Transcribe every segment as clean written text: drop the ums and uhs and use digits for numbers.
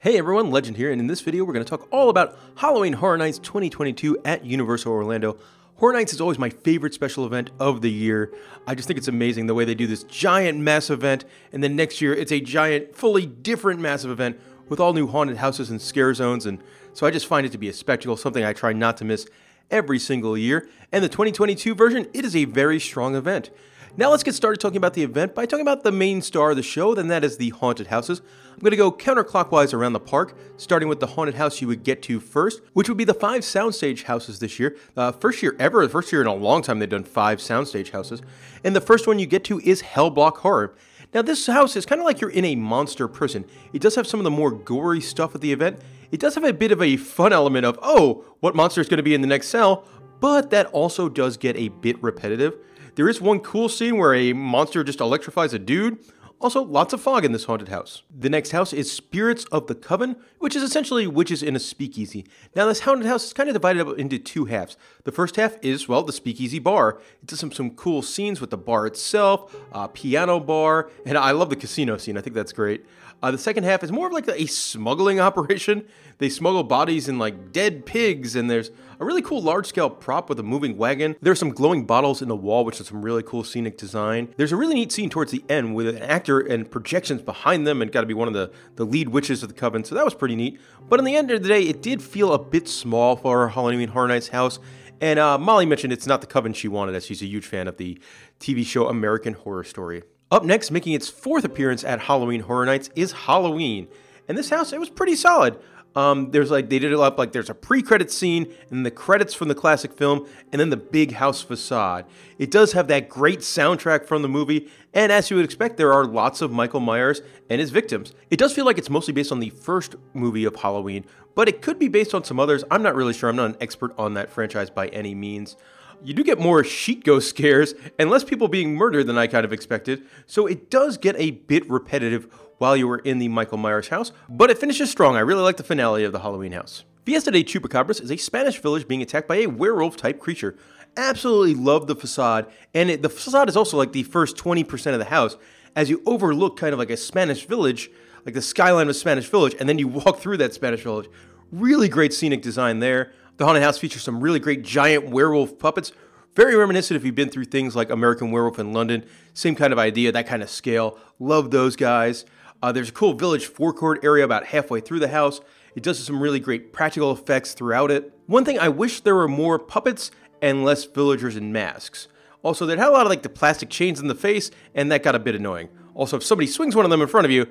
Hey everyone, Legend here, and in this video we're going to talk all about Halloween Horror Nights 2022 at Universal Orlando. Horror Nights is always my favorite special event of the year. I just think it's amazing the way they do this giant massive event, and then next year it's a giant, fully different massive event with all new haunted houses and scare zones, and so I just find it to be a spectacle, something I try not to miss every single year. And the 2022 version, it is a very strong event. Now let's get started talking about the event by talking about the main star of the show, then that is the haunted houses. I'm going to go counterclockwise around the park, starting with the haunted house you would get to first, which would be the 5 soundstage houses this year. First year ever, the first year in a long time they've done 5 soundstage houses. And the first one you get to is Hellblock Horror. Now this house is kind of like you're in a monster prison. It does have some of the more gory stuff at the event. It does have a bit of a fun element of, oh, what monster is going to be in the next cell? But that also does get a bit repetitive. There is one cool scene where a monster just electrifies a dude. Also, lots of fog in this haunted house. The next house is Spirits of the Coven, which is essentially witches in a speakeasy. Now, this haunted house is kind of divided up into 2 halves. The first half is, well, the speakeasy bar. It does some cool scenes with the bar itself, piano bar, and I love the casino scene. I think that's great. The second half is more of like a smuggling operation. They smuggle bodies and like dead pigs, and there's a really cool large-scale prop with a moving wagon. There's some glowing bottles in the wall, which is some really cool scenic design. There's a really neat scene towards the end with an actor and projections behind them, and got to be one of the lead witches of the coven, so that was pretty neat. But in the end of the day, it did feel a bit small for Halloween Horror Nights house. And Molly mentioned it's not the coven she wanted, as she's a huge fan of the TV show American Horror Story. Up next, making its 4th appearance at Halloween Horror Nights, is Halloween. And this house, it was pretty solid. There's they did it up like there's a pre-credit scene, and the credits from the classic film, and then the big house facade. It does have that great soundtrack from the movie, and as you would expect, there are lots of Michael Myers and his victims. It does feel like it's mostly based on the first movie of Halloween, but it could be based on some others. I'm not really sure. I'm not an expert on that franchise by any means. You do get more sheet ghost scares and less people being murdered than I kind of expected, so it does get a bit repetitive while you were in the Michael Myers house, but it finishes strong. I really like the finale of the Halloween house. Fiesta de Chupacabras is a Spanish village being attacked by a werewolf-type creature. Absolutely love the facade, and the facade is also like the first 20% of the house, as you overlook kind of like a Spanish village, like the skyline of a Spanish village, and then you walk through that Spanish village. Really great scenic design there. The haunted house features some really great giant werewolf puppets. Very reminiscent if you've been through things like American Werewolf in London. Same kind of idea, that kind of scale. Love those guys. There's a cool village forecourt area about halfway through the house. It does some really great practical effects throughout it. One thing, I wish there were more puppets and less villagers in masks. Also, they had a lot of like the plastic chains in the face, and that got a bit annoying. Also, if somebody swings one of them in front of you,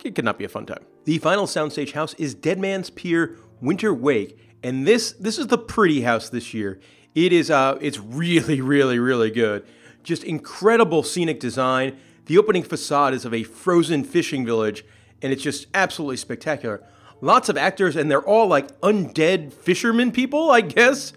it could not be a fun time. The final soundstage house is Dead Man's Pier Winter Wake. And this is the pretty house this year. It is it's really, really, really good. Just incredible scenic design. The opening facade is of a frozen fishing village, and it's just absolutely spectacular. Lots of actors, and they're all like undead fishermen people, I guess.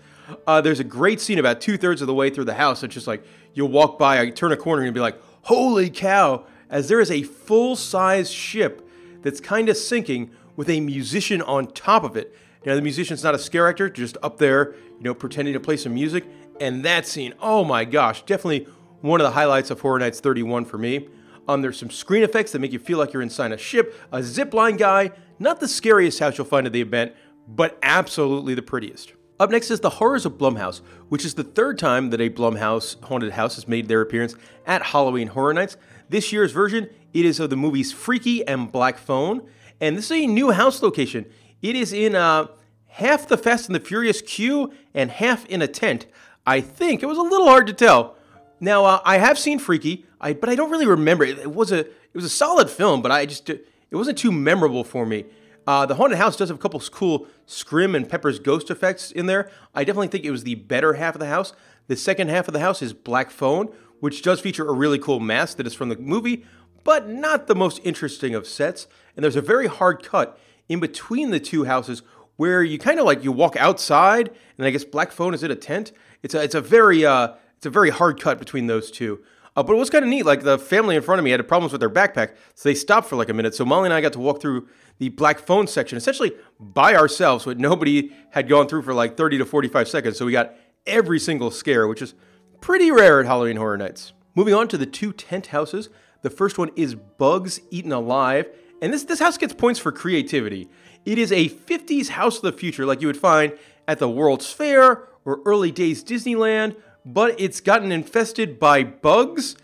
There's a great scene about 2/3 of the way through the house. It's just like you'll walk by, turn a corner, and be like, holy cow, as there is a full-size ship that's kind of sinking with a musician on top of it. Now, the musician's not a scare actor, just up there, pretending to play some music. And that scene, oh my gosh, definitely one of the highlights of Horror Nights 31 for me. There's some screen effects that make you feel like you're inside a ship, a zipline guy, not the scariest house you'll find at the event, but absolutely the prettiest. Up next is The Horrors of Blumhouse, which is the 3rd time that a Blumhouse haunted house has made their appearance at Halloween Horror Nights. This year's version, it is of the movies Freaky and Black Phone, and this is a new house location. It is in half the Fast and the Furious queue and half in a tent. I think it was a little hard to tell. Now I have seen Freaky, but I don't really remember. It was a solid film, but it wasn't too memorable for me. The haunted house does have a couple cool Scrim and Pepper's ghost effects in there. I definitely think it was the better half of the house. The second half of the house is Black Phone, which does feature a really cool mask that is from the movie, but not the most interesting of sets. And there's a very hard cut in between the 2 houses where you kind of like you walk outside, and I guess Black Phone is in a tent. It's a very hard cut between those 2. But it was kind of neat. Like the family in front of me had problems with their backpack, so they stopped for like a minute. So Molly and I got to walk through the Black Phone section essentially by ourselves, but nobody had gone through for like 30 to 45 seconds. So we got every single scare, which is pretty rare at Halloween Horror Nights. Moving on to the 2 tent houses. The first one is Bugs Eaten Alive, And this house gets points for creativity. It is a 50s house of the future like you would find at the World's Fair or early days Disneyland, but it's gotten infested by bugs.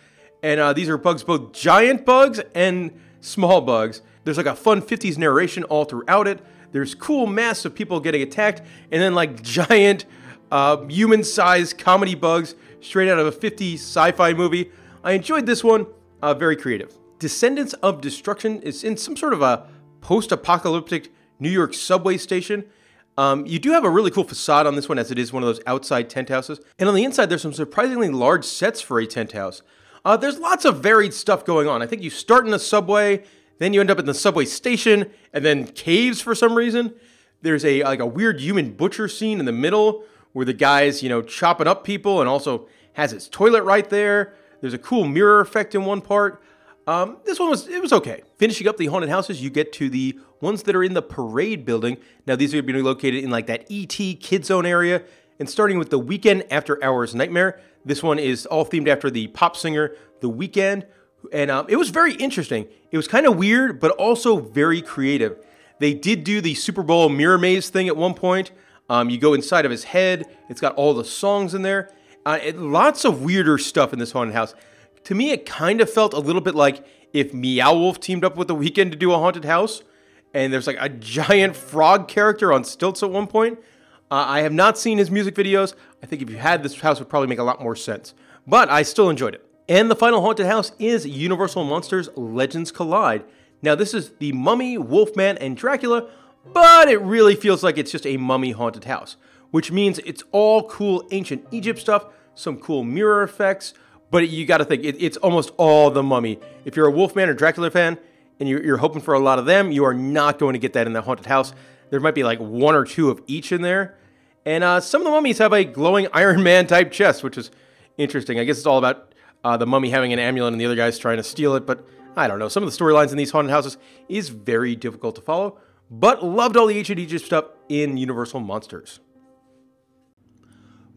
And these are bugs, both giant bugs and small bugs. There's like a fun 50s narration all throughout it. There's cool masks of people getting attacked, and then like giant human-sized comedy bugs straight out of a 50s sci-fi movie. I enjoyed this one, very creative. Descendants of Destruction is in some sort of a post-apocalyptic New York subway station. You do have a really cool facade on this one, as it is one of those outside tent houses. And on the inside, there's some surprisingly large sets for a tent house. There's lots of varied stuff going on. I think you start in a subway, then you end up in the subway station, and then caves for some reason. There's a weird human butcher scene in the middle where the guy's, chopping up people and also has his toilet right there. There's a cool mirror effect in one part. This one was okay. Finishing up the haunted houses, you get to the ones that are in the parade building. Now, these are going to be located in like that E.T. Kid Zone area. And starting with the Weekend After Hours Nightmare. This one is all themed after the pop singer, The Weeknd. And it was very interesting. It was kind of weird, but also very creative. They did do the Super Bowl mirror maze thing at one point. You go inside of his head. It's got all the songs in there. Lots of weirder stuff in this haunted house. To me, it kind of felt a little bit like if Meow Wolf teamed up with The Weeknd to do a haunted house. And there's like a giant frog character on stilts at one point. I have not seen his music videos. I think if you had, this house would probably make a lot more sense. But I still enjoyed it. And the final haunted house is Universal Monsters Legends Collide. Now, this is the Mummy, Wolfman, and Dracula, but it really feels like it's just a mummy haunted house, which means it's all cool ancient Egypt stuff, some cool mirror effects, but you got to think, it's almost all the Mummy. If you're a Wolfman or Dracula fan, and you're hoping for a lot of them, you are not going to get that in the haunted house. There might be like one or two of each in there. And some of the mummies have a glowing Iron Man type chest, which is interesting. I guess it's all about the mummy having an amulet and the other guy's trying to steal it. But I don't know. Some of the storylines in these haunted houses is very difficult to follow. But loved all the ancient Egypt stuff in Universal Monsters.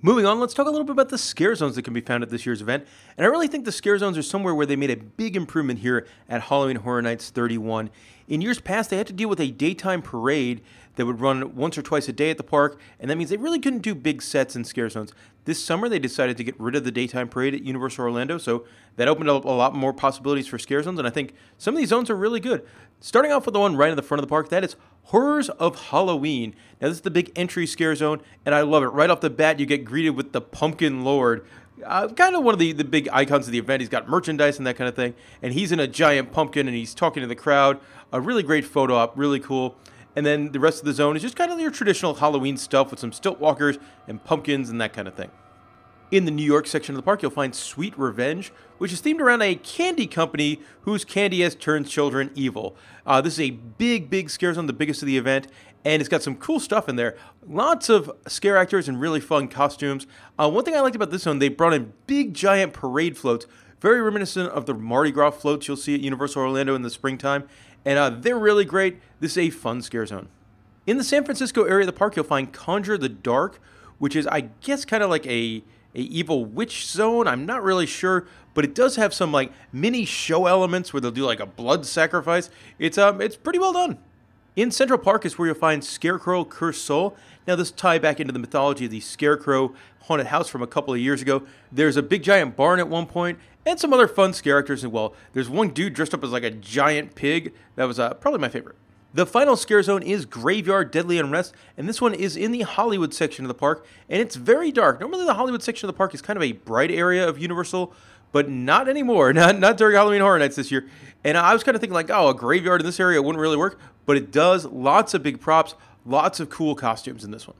Moving on, let's talk a little bit about the scare zones that can be found at this year's event. And I really think the scare zones are somewhere where they made a big improvement here at Halloween Horror Nights 31. In years past, they had to deal with a daytime parade that would run once or twice a day at the park, and that means they really couldn't do big sets and scare zones. This summer, they decided to get rid of the daytime parade at Universal Orlando, so that opened up a lot more possibilities for scare zones, and I think some of these zones are really good. Starting off with the one right in the front of the park, that is Horrors of Halloween. Now, this is the big entry scare zone, and I love it. Right off the bat, you get greeted with the Pumpkin Lord. Kind of one of the big icons of the event. He's got merchandise and that kind of thing, and he's in a giant pumpkin, and he's talking to the crowd. A really great photo op, really cool. And then the rest of the zone is just kind of your traditional Halloween stuff with some stilt walkers and pumpkins and that kind of thing. In the New York section of the park, you'll find Sweet Revenge, which is themed around a candy company whose candy has turned children evil. This is a big scare zone, the biggest of the event, and it's got some cool stuff in there. Lots of scare actors and really fun costumes. One thing I liked about this zone, they brought in big, giant parade floats, very reminiscent of the Mardi Gras floats you'll see at Universal Orlando in the springtime, and they're really great. This is a fun scare zone. In the San Francisco area of the park, you'll find Conjure the Dark, which is, I guess, kind of like a evil witch zone. I'm not really sure, but it does have some like mini show elements where they'll do like a blood sacrifice. It's pretty well done. In Central Park is where you'll find Scarecrow Cursed Soul. Now, this tie back into the mythology of the Scarecrow haunted house from a couple of years ago. There's a big giant barn at one point, and some other fun scare actors as well. There's one dude dressed up as like a giant pig. That was probably my favorite. The final scare zone is Graveyard Deadly Unrest, and this one is in the Hollywood section of the park, and it's very dark. Normally, the Hollywood section of the park is kind of a bright area of Universal, but not anymore. Not during Halloween Horror Nights this year. And I was kind of thinking like, oh, a graveyard in this area wouldn't really work, but it does. Lots of big props, lots of cool costumes in this one.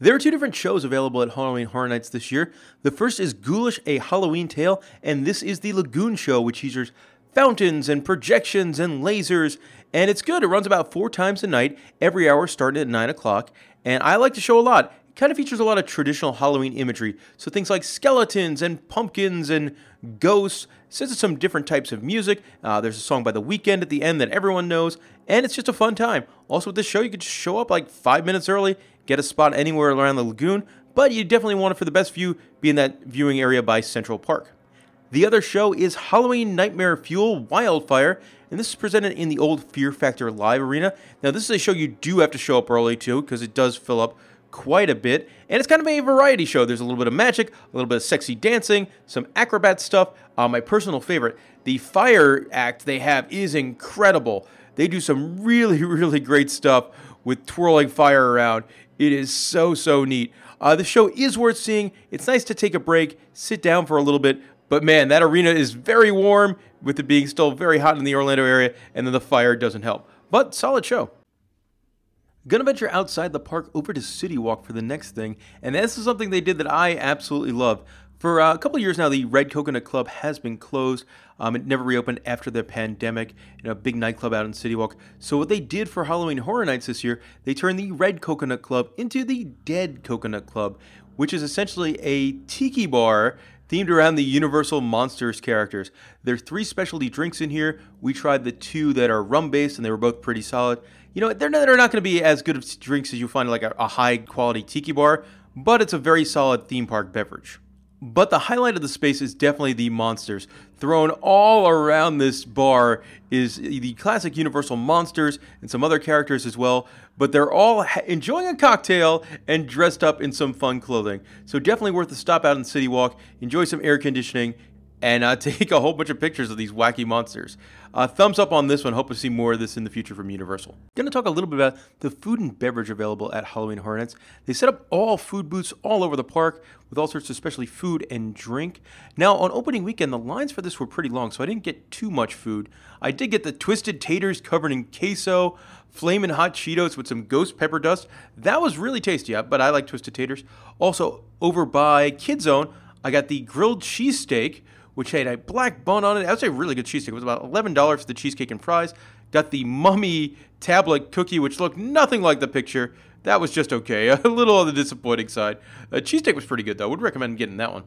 There are two different shows available at Halloween Horror Nights this year. The first is Ghoulish, A Halloween Tale, and this is the Lagoon Show, which features fountains and projections and lasers, and it's good. It runs about 4 times a night, every hour starting at 9 o'clock, and I like the show a lot. It kind of features a lot of traditional Halloween imagery, so things like skeletons and pumpkins and ghosts. It says it's some different types of music. There's a song by The Weeknd at the end that everyone knows, and it's just a fun time. Also with this show, you could just show up like 5 minutes early, get a spot anywhere around the lagoon, but you definitely want it for the best view, be in that viewing area by Central Park. The other show is Halloween Nightmare Fuel Wildfire, and this is presented in the old Fear Factor Live Arena. Now, this is a show you do have to show up early to, because it does fill up quite a bit, and it's kind of a variety show. There's a little bit of magic, a little bit of sexy dancing, some acrobat stuff. My personal favorite, the fire act they have is incredible. They do some really, really great stuff with twirling fire around. It is so, so neat. The show is worth seeing. It's nice to take a break, sit down for a little bit, but man, that arena is very warm, with it being still very hot in the Orlando area, and then the fire doesn't help. But solid show. Gonna venture outside the park over to CityWalk for the next thing, and this is something they did that I absolutely love. For a couple of years now, the Red Coconut Club has been closed. It never reopened after the pandemic, a big nightclub out in CityWalk. So what they did for Halloween Horror Nights this year, they turned the Red Coconut Club into the Dead Coconut Club, which is essentially a tiki bar themed around the Universal Monsters characters. There's 3 specialty drinks in here. We tried the 2 that are rum-based, and they were both pretty solid. They're not going to be as good of drinks as you find like a high-quality tiki bar, but it's a very solid theme park beverage. But the highlight of the space is definitely the monsters. Thrown all around this bar is the classic Universal monsters and some other characters as well, but they're all enjoying a cocktail and dressed up in some fun clothing. So definitely worth a stop out in CityWalk, enjoy some air conditioning, and take a whole bunch of pictures of these wacky monsters. Thumbs up on this one. Hope to see more of this in the future from Universal. Going to talk a little bit about the food and beverage available at Halloween Horror Nights. They set up all food booths all over the park with all sorts of specialty food and drink. Now, on opening weekend, the lines for this were pretty long, so I didn't get too much food. I did get the twisted taters covered in queso, flamin' hot Cheetos with some ghost pepper dust. That was really tasty, but I like twisted taters. Also, over by Kid Zone, I got the grilled cheesesteak, which had a black bun on it. I would say a really good cheesesteak. It was about $11 for the cheesecake and fries. Got the mummy tablet cookie, which looked nothing like the picture. That was just okay. A little on the disappointing side. Cheesesteak was pretty good, though. Would recommend getting that one.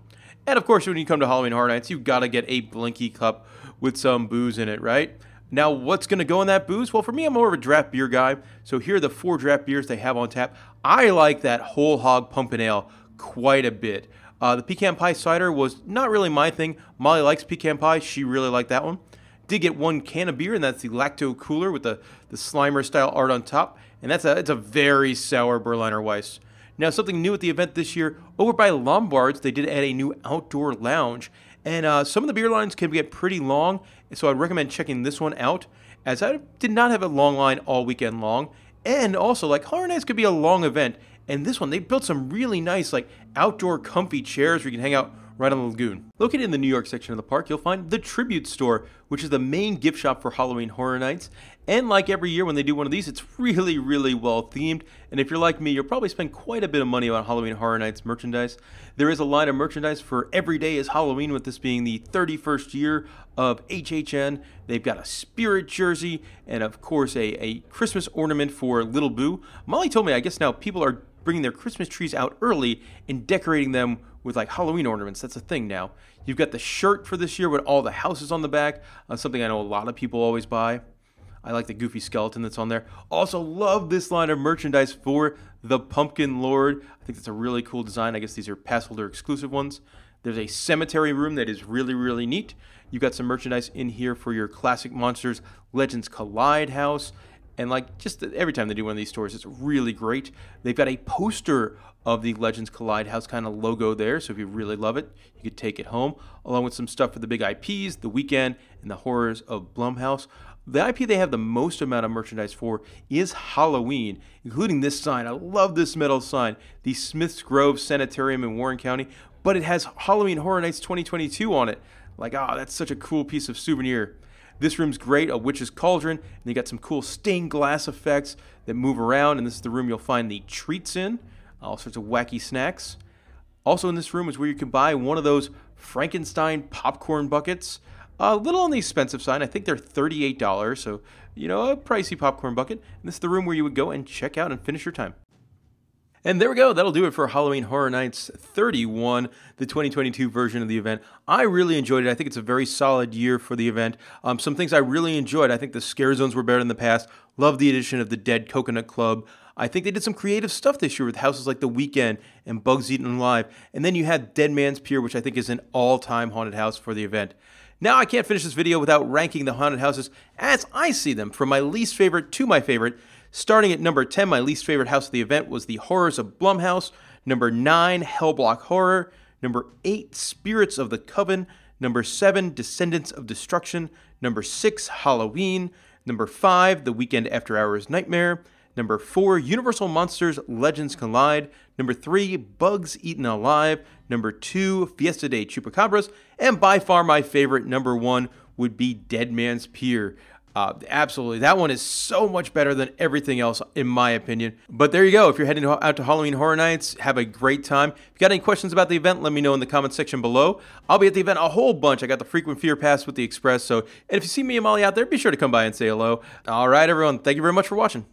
And, of course, when you come to Halloween Horror Nights, you've got to get a Blinky cup with some booze in it, right? Now, what's going to go in that booze? Well, for me, I'm more of a draft beer guy. So here are the 4 draft beers they have on tap. I like that whole hog pumpkin ale quite a bit. The pecan pie cider was not really my thing. Molly likes pecan pie. She really liked that one. Did get 1 can of beer, and that's the Lacto Cooler with the Slimer-style art on top. And it's a very sour Berliner Weiss. Now, something new at the event this year, over by Lombard's, they did add a new outdoor lounge. And some of the beer lines can get pretty long, so I'd recommend checking this one out, as I did not have a long line all weekend long. And also, Horror Nights could be a long event. And this one, they built some really nice, outdoor comfy chairs where you can hang out right on the lagoon. Located in the New York section of the park, you'll find the Tribute Store, which is the main gift shop for Halloween Horror Nights. And like every year when they do one of these, it's really, really well themed. And if you're like me, you'll probably spend quite a bit of money on Halloween Horror Nights merchandise. There is a line of merchandise for every day is Halloween, with this being the 31st year of HHN. They've got a spirit jersey and, of course, a Christmas ornament for Little Boo. Molly told me, I guess now people are bringing their Christmas trees out early and decorating them with Halloween ornaments. That's a thing now. You've got the shirt for this year with all the houses on the back, something I know a lot of people always buy. I like the goofy skeleton that's on there. Also love this line of merchandise for the Pumpkin Lord. I think that's a really cool design. I guess these are pass holder exclusive ones. There's a cemetery room that is really, really neat. You've got some merchandise in here for your classic monsters, Legends Collide house. And just every time they do one of these stores, it's really great. They've got a poster of the Legends Collide house kind of logo there. So if you really love it, you could take it home, along with some stuff for the big IPs, The Weeknd, and the horrors of Blumhouse. The IP they have the most amount of merchandise for is Halloween, including this sign. I love this metal sign, the Smiths Grove Sanitarium in Warren County, but it has Halloween Horror Nights 2022 on it. That's such a cool piece of souvenir. This room's great, a witch's cauldron, and they got some cool stained glass effects that move around, and this is the room you'll find the treats in, all sorts of wacky snacks. Also in this room is where you can buy one of those Frankenstein popcorn buckets. A little on the expensive side. I think they're $38, so, a pricey popcorn bucket. And this is the room where you would go and check out and finish your time. And there we go. That'll do it for Halloween Horror Nights 31, the 2022 version of the event. I really enjoyed it. I think it's a very solid year for the event. Some things I really enjoyed. I think the scare zones were better in the past. Love the addition of the Dead Coconut Club. I think they did some creative stuff this year with houses like the Weeknd and Bugs Eaten Alive. And then you had Dead Man's Pier, which I think is an all-time haunted house for the event. Now I can't finish this video without ranking the haunted houses as I see them, from my least favorite to my favorite. Starting at number 10, my least favorite house of the event was the Horrors of Blumhouse. Number 9, Hellblock Horror. Number 8, Spirits of the Coven. Number 7, Descendants of Destruction. Number 6, Halloween. Number 5, The Weekend After Hours Nightmare. Number 4, Universal Monsters Legends Collide. Number 3, Bugs Eaten Alive. Number 2, Fiesta de Chupacabras. And by far my favorite, number 1, would be Dead Man's Pier. Absolutely. That one is so much better than everything else, in my opinion. But there you go. If you're heading out to Halloween Horror Nights, have a great time. If you got any questions about the event, let me know in the comment section below. I'll be at the event a whole bunch. I got the frequent fear pass with the Express. And if you see me and Molly out there, be sure to come by and say hello. All right, everyone. Thank you very much for watching.